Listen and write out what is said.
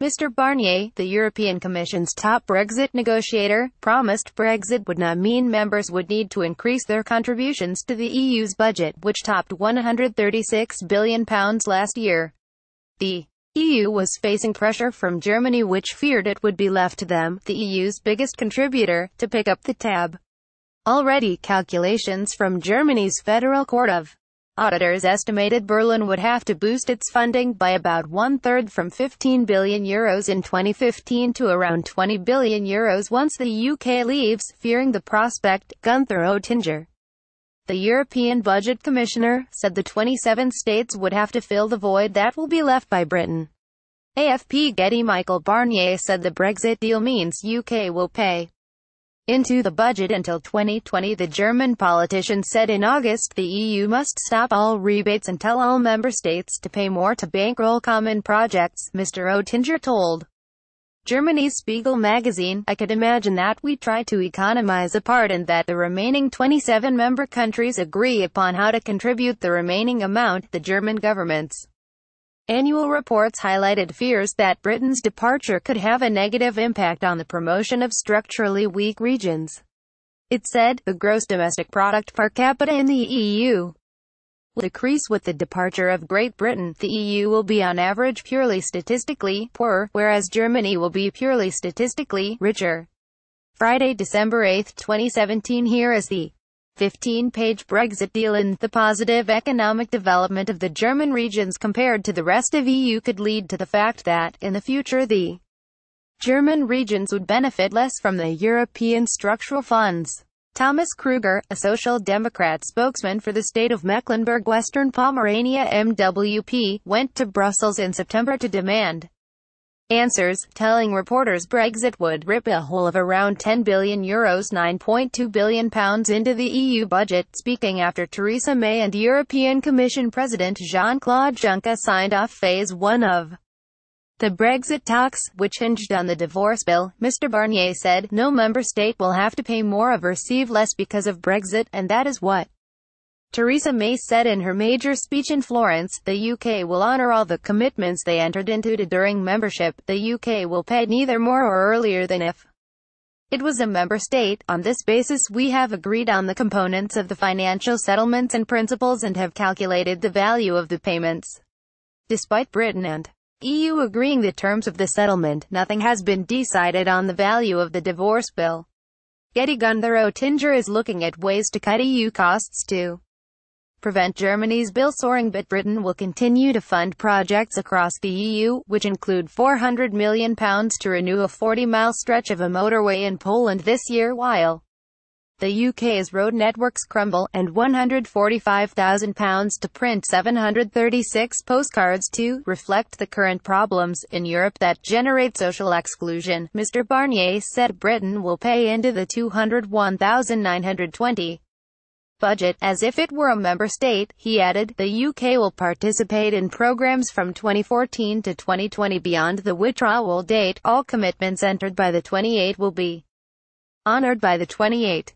Mr. Barnier, the European Commission's top Brexit negotiator, promised Brexit would not mean members would need to increase their contributions to the EU's budget, which topped £136 billion last year. The EU was facing pressure from Germany, which feared it would be left to them, the EU's biggest contributor, to pick up the tab. Already, calculations from Germany's Federal Court of Auditors estimated Berlin would have to boost its funding by about one-third, from €15 billion in 2015 to around €20 billion once the UK leaves, fearing the prospect. Gunther Oettinger, the European Budget Commissioner, said the 27 states would have to fill the void that will be left by Britain. AFP Getty Michael Barnier said the Brexit deal means UK will pay into the budget until 2020. The German politician said in August the EU must stop all rebates and tell all member states to pay more to bankroll common projects. Mr. Oettinger told Germany's Spiegel magazine, "I could imagine that we try to economize a part and that the remaining 27 member countries agree upon how to contribute the remaining amount." The German government's annual reports highlighted fears that Britain's departure could have a negative impact on the promotion of structurally weak regions. It said, the gross domestic product per capita in the EU will decrease with the departure of Great Britain. The EU will be on average purely statistically poorer, whereas Germany will be purely statistically richer. Friday, December 8, 2017. Here is the 15-page Brexit deal in the positive economic development of the German regions compared to the rest of EU could lead to the fact that, in the future, the German regions would benefit less from the European structural funds. Thomas Kruger, a Social Democrat spokesman for the state of Mecklenburg-Western Pomerania (MWP), went to Brussels in September to demand answers, telling reporters Brexit would rip a hole of around €10 billion (9.2 billion) into the EU budget, speaking after Theresa May and European Commission President Jean-Claude Juncker signed off Phase 1 of the Brexit talks, which hinged on the divorce bill. Mr. Barnier said, "No member state will have to pay more or receive less because of Brexit, and that is what Theresa May said in her major speech in Florence. The UK will honour all the commitments they entered into during membership. The UK will pay neither more or earlier than if it was a member state. On this basis we have agreed on the components of the financial settlements and principles and have calculated the value of the payments." Despite Britain and EU agreeing the terms of the settlement, nothing has been decided on the value of the divorce bill. Getty. Gunther Oettinger is looking at ways to cut EU costs to prevent Germany's bill soaring, but Britain will continue to fund projects across the EU, which include £400 million to renew a 40-mile stretch of a motorway in Poland this year, while the UK's road networks crumble, and £145,000 to print 736 postcards to reflect the current problems in Europe that generate social exclusion. Mr. Barnier said Britain will pay into the €201,920 budget, as if it were a member state. He added, the UK will participate in programs from 2014 to 2020 beyond the withdrawal date. All commitments entered by the 28 will be honoured by the 28.